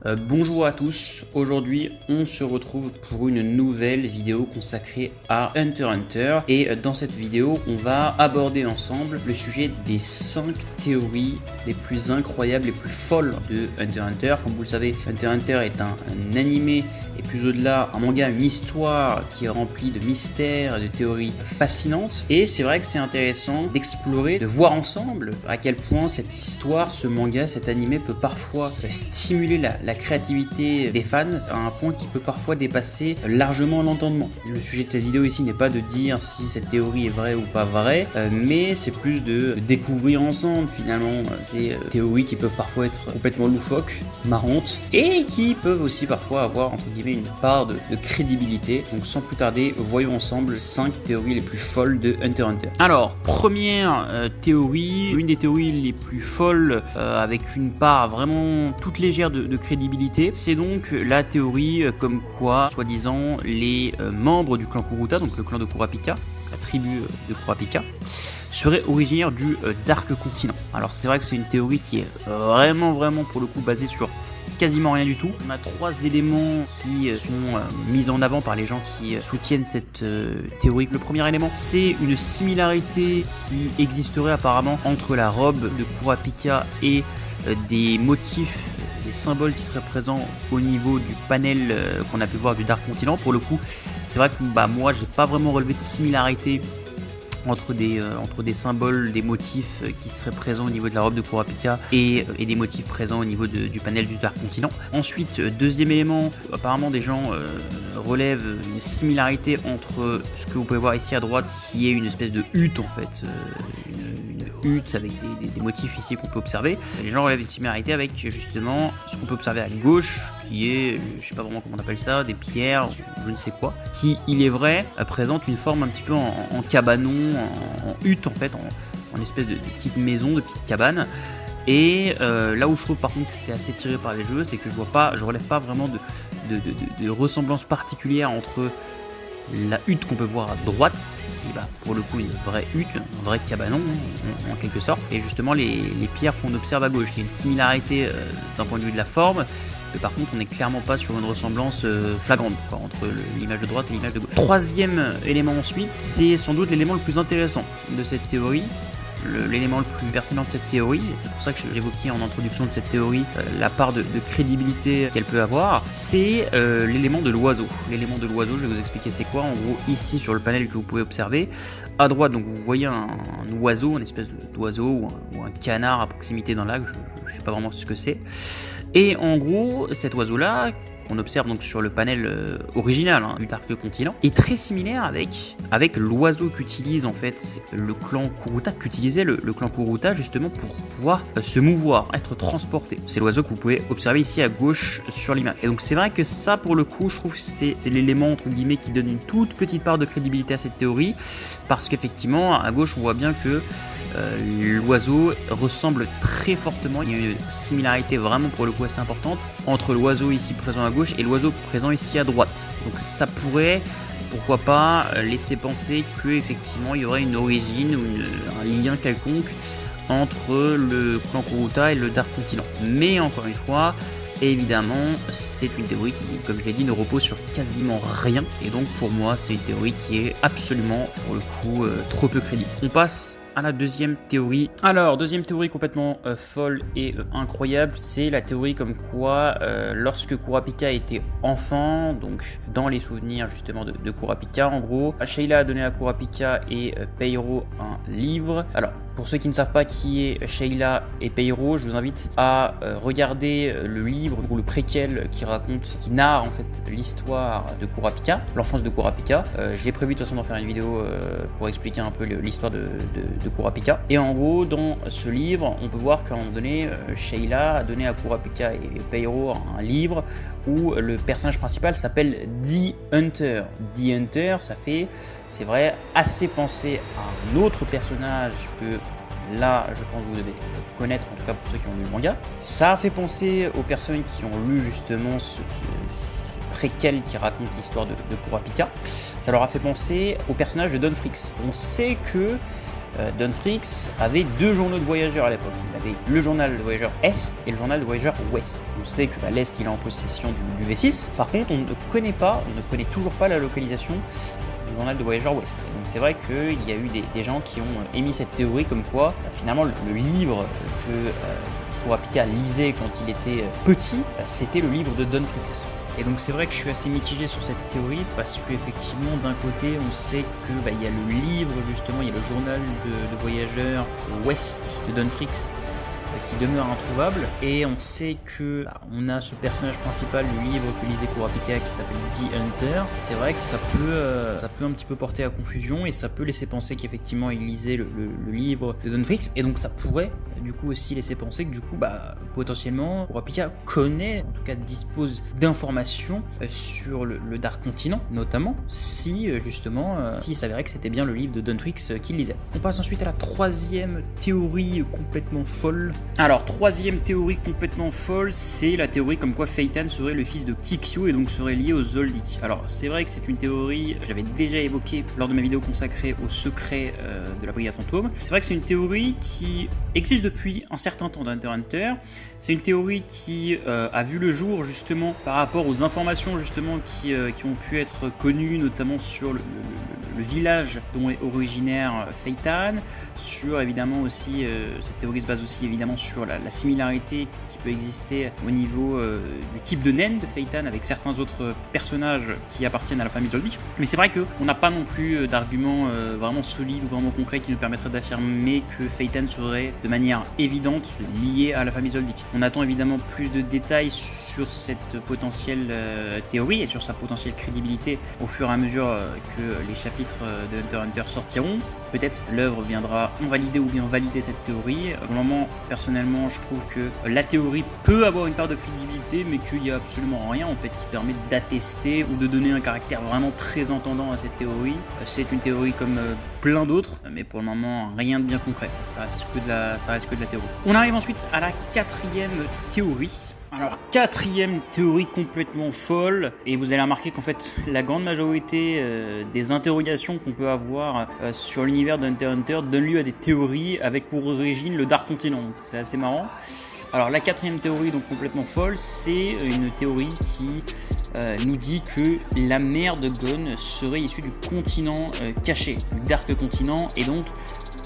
Bonjour à tous, aujourd'hui on se retrouve pour une nouvelle vidéo consacrée à Hunter x Hunter et dans cette vidéo on va aborder ensemble le sujet des 5 théories les plus incroyables, les plus folles de Hunter x Hunter. Comme vous le savez, Hunter x Hunter est un animé et plus au-delà un manga, une histoire qui est remplie de mystères et de théories fascinantes, et c'est vrai que c'est intéressant d'explorer, de voir ensemble à quel point cette histoire, ce manga, cet animé peut parfois stimuler la créativité des fans à un point qui peut parfois dépasser largement l'entendement. Le sujet de cette vidéo ici n'est pas de dire si cette théorie est vraie ou pas vraie, mais c'est plus de découvrir ensemble finalement ces théories qui peuvent parfois être complètement loufoques, marrantes, et qui peuvent aussi parfois avoir entre guillemets une part de crédibilité. Donc sans plus tarder, voyons ensemble 5 théories les plus folles de Hunter x Hunter. Alors, première théorie, une des théories les plus folles avec une part vraiment toute légère de crédibilité, c'est donc la théorie comme quoi, soi-disant, les membres du clan Kuruta, donc le clan de Kurapika, la tribu de Kurapika, serait originaire du Dark Continent. Alors c'est vrai que c'est une théorie qui est vraiment pour le coup basée sur quasiment rien du tout. On a 3 éléments qui sont mis en avant par les gens qui soutiennent cette théorie. Le premier élément, c'est une similarité qui existerait apparemment entre la robe de Kurapika et des motifs, des symboles qui seraient présents au niveau du panel qu'on a pu voir du Dark Continent. Pour le coup, c'est vrai que moi j'ai pas vraiment relevé de similarité entre des symboles, des motifs qui seraient présents au niveau de la robe de Kurapika et des motifs présents au niveau du panel du Dark Continent. Ensuite, deuxième élément, apparemment des gens relèvent une similarité entre ce que vous pouvez voir ici à droite, qui est une espèce de hutte en fait, une hutte avec des motifs ici qu'on peut observer. Les gens relèvent une similarité avec justement ce qu'on peut observer à gauche, qui est, je sais pas vraiment comment on appelle ça, des pierres, je ne sais quoi, qui, il est vrai, présente une forme un petit peu en cabanon, en hutte en fait, en espèce de petite maison, de petite cabane. Et là où je trouve par contre que c'est assez tiré par les cheveux, c'est que je relève pas vraiment de ressemblance particulière entre la hutte qu'on peut voir à droite, qui est pour le coup une vraie hutte, un vrai cabanon en quelque sorte, et justement les pierres qu'on observe à gauche. Il y a une similarité d'un point de vue de la forme, mais par contre on n'est clairement pas sur une ressemblance flagrante entre l'image de droite et l'image de gauche. Troisième élément ensuite, c'est sans doute l'élément le plus intéressant de cette théorie, l'élément le plus pertinent de cette théorie, c'est pour ça que j'évoquais en introduction de cette théorie la part de crédibilité qu'elle peut avoir, c'est l'élément de l'oiseau. L'élément de l'oiseau, je vais vous expliquer c'est quoi. En gros, ici sur le panel que vous pouvez observer, à droite, donc vous voyez un oiseau, une espèce d'oiseau ou un canard à proximité d'un lac, je ne sais pas vraiment ce que c'est. Et en gros, cet oiseau-là, qu'on observe donc sur le panel original du Dark Continent, est très similaire avec l'oiseau qu'utilise en fait le clan Kuruta, qu'utilisait le clan Kuruta justement pour pouvoir se mouvoir, être transporté. C'est l'oiseau que vous pouvez observer ici à gauche sur l'image. Et donc c'est vrai que ça, pour le coup, je trouve que c'est l'élément entre guillemets qui donne une toute petite part de crédibilité à cette théorie, parce qu'effectivement à gauche on voit bien que l'oiseau ressemble très fortement, il y a une similarité vraiment pour le coup assez importante entre l'oiseau ici présent à gauche et l'oiseau présent ici à droite. Donc ça pourrait, pourquoi pas, laisser penser qu'effectivement il y aurait une origine ou un lien quelconque entre le clan Kuruta et le Dark Continent. Mais encore une fois, évidemment, c'est une théorie qui, comme je l'ai dit, ne repose sur quasiment rien. Et donc pour moi, c'est une théorie qui est absolument, pour le coup, trop peu crédible. On passe à la deuxième théorie. Alors, deuxième théorie complètement folle et incroyable, c'est la théorie comme quoi lorsque Kurapika était enfant, donc dans les souvenirs justement de Kurapika, en gros, Sheila a donné à Kurapika et Peiro un livre. Alors, pour ceux qui ne savent pas qui est Sheila et Peiro, je vous invite à regarder le livre ou le préquel qui narre en fait l'histoire de Kurapika, l'enfance de Kurapika. J'ai prévu de toute façon d'en faire une vidéo pour expliquer un peu l'histoire de Kurapika. Et en gros, dans ce livre, on peut voir qu'à un moment donné, Sheila a donné à Kurapika et Peiro un livre où le personnage principal s'appelle The Hunter. The Hunter, ça fait, c'est vrai, assez penser à un autre personnage que là, je pense que vous devez connaître, en tout cas pour ceux qui ont lu le manga. Ça a fait penser aux personnes qui ont lu justement ce préquel qui raconte l'histoire de Kurapika. Ça leur a fait penser au personnage de Don Fricks. On sait que Dunfrix avait deux journaux de voyageurs à l'époque. Il avait le journal de voyageurs Est et le journal de voyageurs Ouest. On sait que l'Est il est en possession du V6. Par contre, on ne connaît toujours pas la localisation du journal de voyageurs Ouest. Et donc c'est vrai qu'il y a eu des gens qui ont émis cette théorie comme quoi finalement le livre que Kurapika lisait quand il était petit, c'était le livre de Dunfrix. Et donc c'est vrai que je suis assez mitigé sur cette théorie parce qu'effectivement d'un côté on sait que il y a le livre justement, il y a le journal de voyageurs Ouest de Dunfrix qui demeure introuvable, et on sait que on a ce personnage principal du livre que lisait Kurapika qui s'appelle The Hunter. C'est vrai que ça peut un petit peu porter à confusion et ça peut laisser penser qu'effectivement il lisait le livre de Dunfrix, et donc ça pourrait du coup aussi laisser penser que du coup potentiellement Kurapika connaît, en tout cas dispose d'informations sur le Dark Continent, notamment si justement s'il s'avérait que c'était bien le livre de Dunfrix qu'il lisait. On passe ensuite à la troisième théorie complètement folle. Alors, troisième théorie complètement folle, c'est la théorie comme quoi Phaeton serait le fils de Kikyo et donc serait lié aux Zoldyck. Alors, c'est vrai que c'est une théorie que j'avais déjà évoquée lors de ma vidéo consacrée au secret de la Brigade Fantôme. C'est vrai que c'est une théorie qui existe depuis un certain temps d'Hunter x Hunter. C'est une théorie qui a vu le jour justement par rapport aux informations justement qui ont pu être connues, notamment sur le village dont est originaire Phaeton, sur évidemment aussi, cette théorie se base aussi évidemment sur la similarité qui peut exister au niveau du type de naine de Phaeton avec certains autres personnages qui appartiennent à la famille Zoldyck. Mais c'est vrai qu'on n'a pas non plus d'arguments vraiment solides ou vraiment concrets qui nous permettraient d'affirmer que Phaeton serait de manière évidente lié à la famille Zoldyck. On attend évidemment plus de détails sur cette potentielle théorie et sur sa potentielle crédibilité au fur et à mesure que les chapitres de Hunter x Hunter sortiront. Peut-être l'œuvre viendra invalider ou bien valider cette théorie. Pour le moment, personnellement, je trouve que la théorie peut avoir une part de crédibilité, mais qu'il n'y a absolument rien en fait qui permet d'attester ou de donner un caractère vraiment très entendant à cette théorie. C'est une théorie comme plein d'autres, mais pour le moment, rien de bien concret. Ça reste que de la théorie. On arrive ensuite à la quatrième théorie. Alors, quatrième théorie complètement folle, et vous allez remarquer qu'en fait la grande majorité des interrogations qu'on peut avoir sur l'univers d'Hunter x Hunter donne lieu à des théories avec pour origine le Dark Continent. C'est assez marrant. Alors la quatrième théorie, donc complètement folle, c'est une théorie qui nous dit que la mer de Gon serait issue du continent caché, du Dark Continent, et donc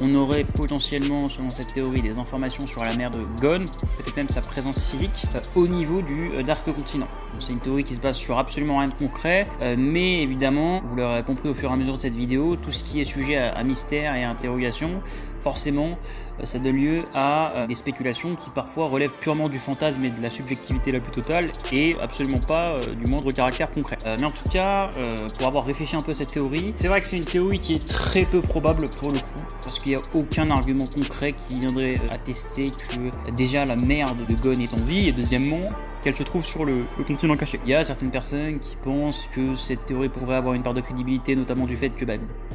on aurait potentiellement, selon cette théorie, des informations sur la mer de Gon, peut-être même sa présence physique, au niveau du Dark Continent. C'est une théorie qui se base sur absolument rien de concret, mais évidemment, vous l'aurez compris au fur et à mesure de cette vidéo, tout ce qui est sujet à mystère et à interrogation, forcément, ça donne lieu à des spéculations qui parfois relèvent purement du fantasme et de la subjectivité la plus totale, et absolument pas du moindre caractère concret. Mais en tout cas, pour avoir réfléchi un peu à cette théorie, c'est vrai que c'est une théorie qui est très peu probable pour le coup, parce qu'il n'y a aucun argument concret qui viendrait attester que déjà la mère de Gon est en vie, et deuxièmement, qu'elle se trouve sur le continent caché. Il y a certaines personnes qui pensent que cette théorie pourrait avoir une part de crédibilité, notamment du fait que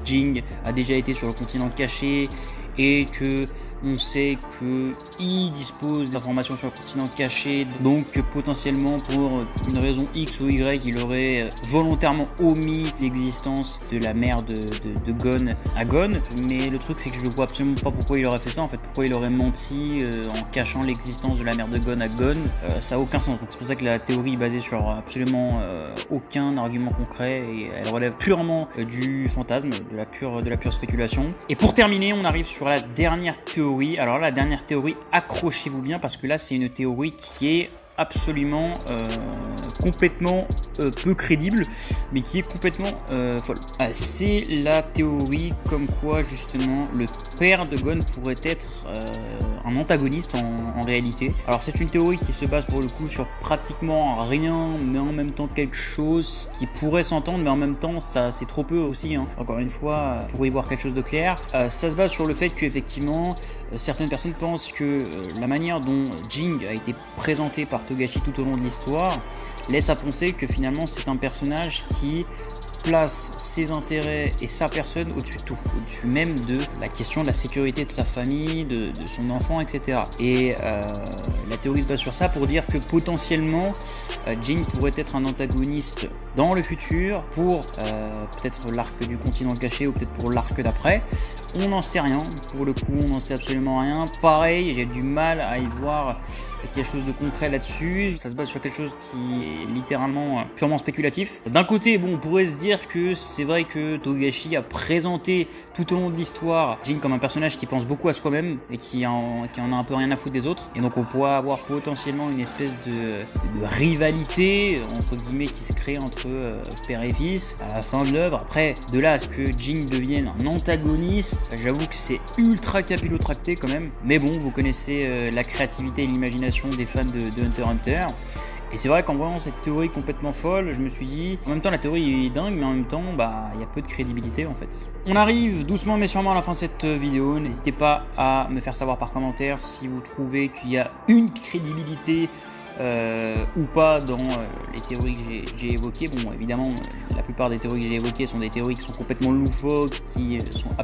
Jing a déjà été sur le continent caché et que on sait qu'il dispose d'informations sur le continent caché, donc potentiellement pour une raison X ou Y, il aurait volontairement omis l'existence de la mère de Gon à Gon. Mais le truc, c'est que je ne vois absolument pas pourquoi il aurait fait ça, en fait, pourquoi il aurait menti en cachant l'existence de la mère de Gon à Gon. Ça n'a aucun sens. Donc c'est pour ça que la théorie est basée sur absolument aucun argument concret et elle relève purement du fantasme, de la pure spéculation. Et pour terminer, on arrive sur la dernière théorie. Alors la dernière théorie, accrochez-vous bien parce que là c'est une théorie qui est absolument complètement peu crédible, mais qui est complètement folle. C'est la théorie comme quoi justement le père de Gon pourrait être un antagoniste en réalité. Alors c'est une théorie qui se base pour le coup sur pratiquement rien, mais en même temps quelque chose qui pourrait s'entendre, mais en même temps ça c'est trop peu aussi, hein. Encore une fois, pour y voir quelque chose de clair, ça se base sur le fait qu'effectivement certaines personnes pensent que la manière dont Jing a été présenté par Togashi tout au long de l'histoire laisse à penser que finalement c'est un personnage qui place ses intérêts et sa personne au-dessus de tout, au-dessus même de la question de la sécurité de sa famille, de son enfant, etc. Et la théorie se base sur ça pour dire que potentiellement Jing pourrait être un antagoniste dans le futur pour peut-être l'arc du continent caché ou peut-être pour l'arc d'après. On n'en sait rien, pour le coup on n'en sait absolument rien. Pareil, j'ai du mal à y voir quelque chose de concret là-dessus. Ça se base sur quelque chose qui est littéralement purement spéculatif. D'un côté, bon, on pourrait se dire que c'est vrai que Togashi a présenté tout au long de l'histoire Jin comme un personnage qui pense beaucoup à soi-même et qui en a un peu rien à foutre des autres. Et donc on pourrait avoir potentiellement une espèce de rivalité entre guillemets qui se crée entre père et fils à la fin de l'œuvre. Après, de là à ce que Jin devienne un antagoniste, j'avoue que c'est ultra capillotracté quand même. Mais bon, vous connaissez la créativité et l'imagination des fans de Hunter x Hunter. Et c'est vrai qu'en voyant cette théorie complètement folle, je me suis dit, en même temps la théorie est dingue, mais en même temps, bah, il y a peu de crédibilité en fait. On arrive doucement mais sûrement à la fin de cette vidéo. N'hésitez pas à me faire savoir par commentaire si vous trouvez qu'il y a une crédibilité ou pas dans les théories que j'ai évoquées. Bon, évidemment, la plupart des théories que j'ai évoquées sont des théories qui sont complètement loufoques, qui sont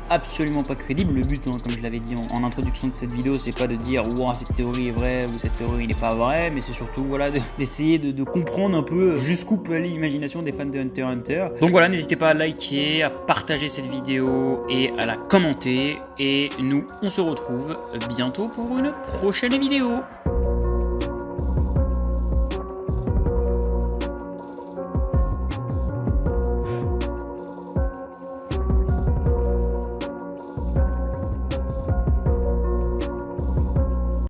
absolument pas crédibles. Le but, hein, comme je l'avais dit en introduction de cette vidéo, c'est pas de dire wow, cette théorie est vraie ou cette théorie n'est pas vraie, mais c'est surtout voilà, d'essayer de comprendre un peu jusqu'où peut aller l'imagination des fans de Hunter x Hunter. Donc voilà, n'hésitez pas à liker, à partager cette vidéo et à la commenter. Et nous, on se retrouve bientôt pour une prochaine vidéo.